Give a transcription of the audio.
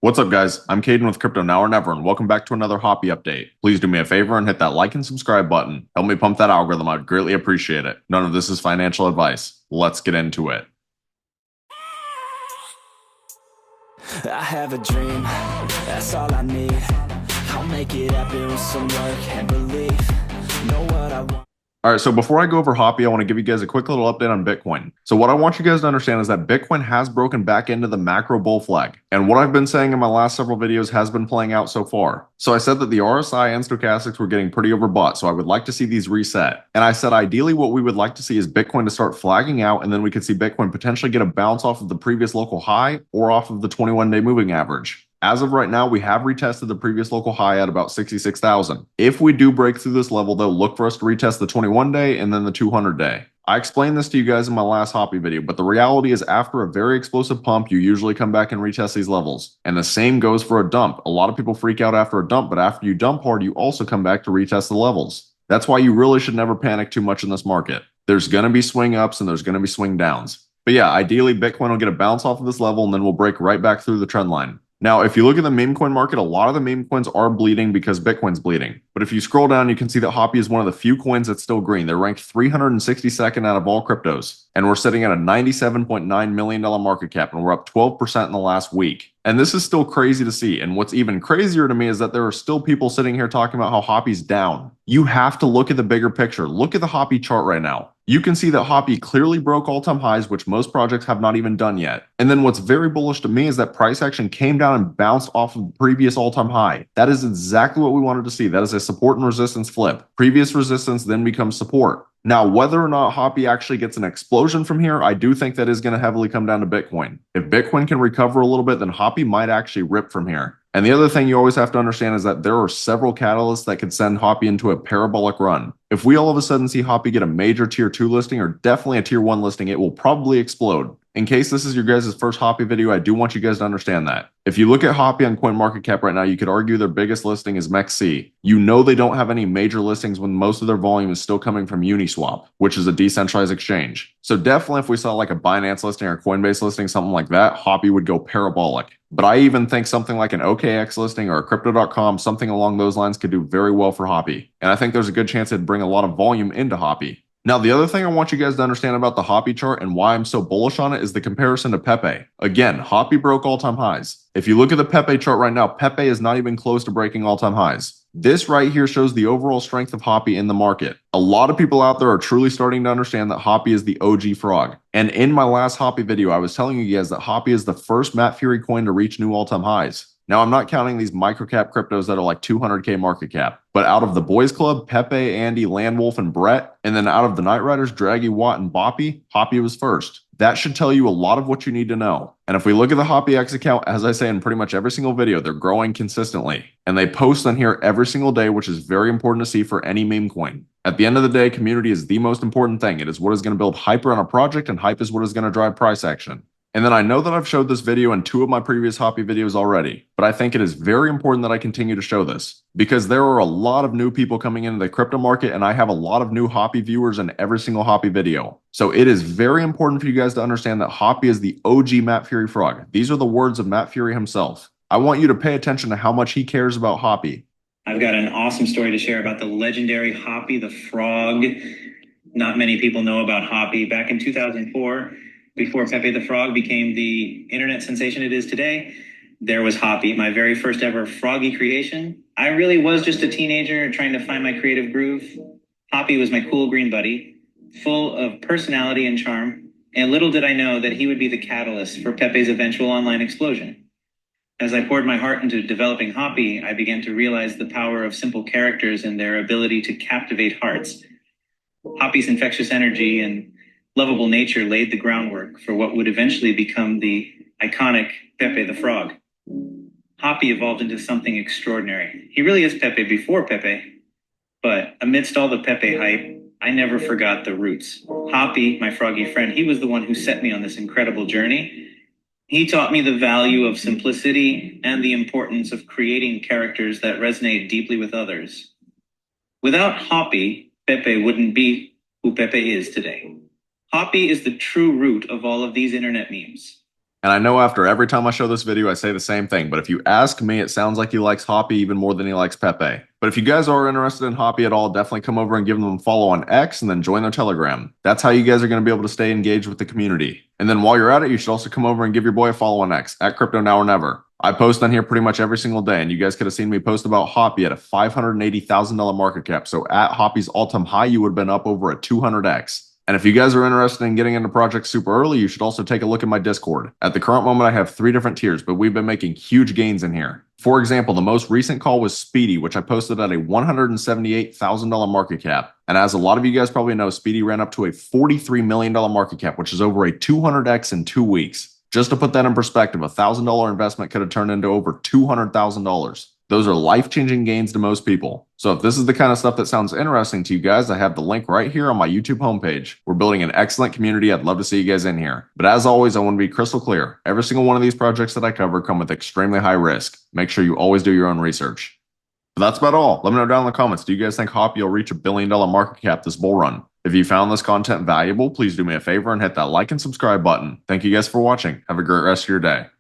What's up, guys? I'm Caden with Crypto Now or Never, and welcome back to another Hoppy update. Please do me a favor and hit that like and subscribe button. Help me pump that algorithm. I'd greatly appreciate it. None of this is financial advice. Let's get into it. I have a dream, that's all I need. I'll make it happen with some work and belief. Know what I want. All right, so before I go over Hoppy, I want to give you guys a quick little update on Bitcoin. So what I want you guys to understand is that Bitcoin has broken back into the macro bull flag. And what I've been saying in my last several videos has been playing out so far. So I said that the RSI and stochastics were getting pretty overbought, so I would like to see these reset. And I said ideally what we would like to see is Bitcoin to start flagging out, and then we could see Bitcoin potentially get a bounce off of the previous local high or off of the 21-day moving average. As of right now, we have retested the previous local high at about 66,000. If we do break through this level, they'll look for us to retest the 21-day and then the 200-day. I explained this to you guys in my last Hoppy video, but the reality is after a very explosive pump, you usually come back and retest these levels. And the same goes for a dump. A lot of people freak out after a dump, but after you dump hard, you also come back to retest the levels. That's why you really should never panic too much in this market. There's going to be swing ups and there's going to be swing downs. But yeah, ideally Bitcoin will get a bounce off of this level and then we'll break right back through the trend line. Now, if you look at the meme coin market, a lot of the meme coins are bleeding because Bitcoin's bleeding. But if you scroll down, you can see that Hoppy is one of the few coins that's still green. They're ranked 362nd out of all cryptos. And we're sitting at a $97.9 million market cap, and we're up 12% in the last week. And this is still crazy to see. And what's even crazier to me is that there are still people sitting here talking about how Hoppy's down. You have to look at the bigger picture. Look at the Hoppy chart right now. You can see that Hoppy clearly broke all-time highs, which most projects have not even done yet. And then what's very bullish to me is that price action came down and bounced off of the previous all-time high. That is exactly what we wanted to see. That is a support and resistance flip. Previous resistance then becomes support. Now, whether or not Hoppy actually gets an explosion from here, I do think that is going to heavily come down to Bitcoin. If Bitcoin can recover a little bit, then Hoppy might actually rip from here. And the other thing you always have to understand is that there are several catalysts that could send Hoppy into a parabolic run. If we all of a sudden see Hoppy get a major tier 2 listing or definitely a tier 1 listing, it will probably explode. In case this is your guys' first Hoppy video, I do want you guys to understand that. If you look at Hoppy on CoinMarketCap right now, you could argue their biggest listing is MEXC. You know they don't have any major listings when most of their volume is still coming from Uniswap, which is a decentralized exchange. So definitely if we saw like a Binance listing or Coinbase listing, something like that, Hoppy would go parabolic. But I even think something like an OKX listing or a Crypto.com, something along those lines could do very well for Hoppy. And I think there's a good chance it'd bring a lot of volume into Hoppy. Now, the other thing I want you guys to understand about the Hoppy chart and why I'm so bullish on it is the comparison to Pepe. Again, Hoppy broke all-time highs. If you look at the Pepe chart right now, Pepe is not even close to breaking all-time highs. This right here shows the overall strength of Hoppy in the market. A lot of people out there are truly starting to understand that Hoppy is the OG frog. And in my last Hoppy video, I was telling you guys that Hoppy is the first Matt Furie coin to reach new all-time highs. Now, I'm not counting these microcap cryptos that are like 200K market cap, but out of the Boys Club, Pepe, Andy, Landwolf, and Brett, and then out of the Night Riders, Draggy, Watt, and Boppy, Hoppy was first. That should tell you a lot of what you need to know. And if we look at the HoppyX account, as I say in pretty much every single video, they're growing consistently. And they post on here every single day, which is very important to see for any meme coin. At the end of the day, community is the most important thing. It is what is going to build hype around a project, and hype is what is going to drive price action. And then I know that I've showed this video in 2 of my previous Hoppy videos already, but I think it is very important that I continue to show this because there are a lot of new people coming into the crypto market, and I have a lot of new Hoppy viewers in every single Hoppy video. So it is very important for you guys to understand that Hoppy is the OG Matt Furie frog. These are the words of Matt Furie himself. I want you to pay attention to how much he cares about Hoppy. I've got an awesome story to share about the legendary Hoppy the frog. Not many people know about Hoppy. Back in 2004, before Pepe the Frog became the internet sensation it is today, there was Hoppy, my very first ever froggy creation. I really was just a teenager trying to find my creative groove. Hoppy was my cool green buddy, full of personality and charm, and little did I know that he would be the catalyst for Pepe's eventual online explosion. As I poured my heart into developing Hoppy, I began to realize the power of simple characters and their ability to captivate hearts. Hoppy's infectious energy and lovable nature laid the groundwork for what would eventually become the iconic Pepe the Frog. Hoppy evolved into something extraordinary. He really is Pepe before Pepe, but amidst all the Pepe hype, I never forgot the roots. Hoppy, my froggy friend, he was the one who set me on this incredible journey. He taught me the value of simplicity and the importance of creating characters that resonate deeply with others. Without Hoppy, Pepe wouldn't be who Pepe is today. Hoppy is the true root of all of these internet memes. And I know after every time I show this video, I say the same thing, but if you ask me, it sounds like he likes Hoppy even more than he likes Pepe. But if you guys are interested in Hoppy at all, definitely come over and give them a follow on X and then join their Telegram. That's how you guys are going to be able to stay engaged with the community. And then while you're at it, you should also come over and give your boy a follow on X at Crypto Now or Never. I post on here pretty much every single day, and you guys could have seen me post about Hoppy at a $580,000 market cap. So at Hoppy's all-time high, you would have been up over a 200x. And if you guys are interested in getting into projects super early, you should also take a look at my Discord. At the current moment, I have 3 different tiers, but we've been making huge gains in here. For example, the most recent call was Speedy, which I posted at a $178,000 market cap. And as a lot of you guys probably know, Speedy ran up to a $43 million market cap, which is over a 200x in 2 weeks. Just to put that in perspective, a $1,000 investment could have turned into over $200,000. Those are life-changing gains to most people. So if this is the kind of stuff that sounds interesting to you guys, I have the link right here on my YouTube homepage. We're building an excellent community. I'd love to see you guys in here. But as always, I want to be crystal clear. Every single one of these projects that I cover come with extremely high risk. Make sure you always do your own research. But that's about all. Let me know down in the comments. Do you guys think Hoppy will reach $1 billion market cap this bull run? If you found this content valuable, please do me a favor and hit that like and subscribe button. Thank you guys for watching. Have a great rest of your day.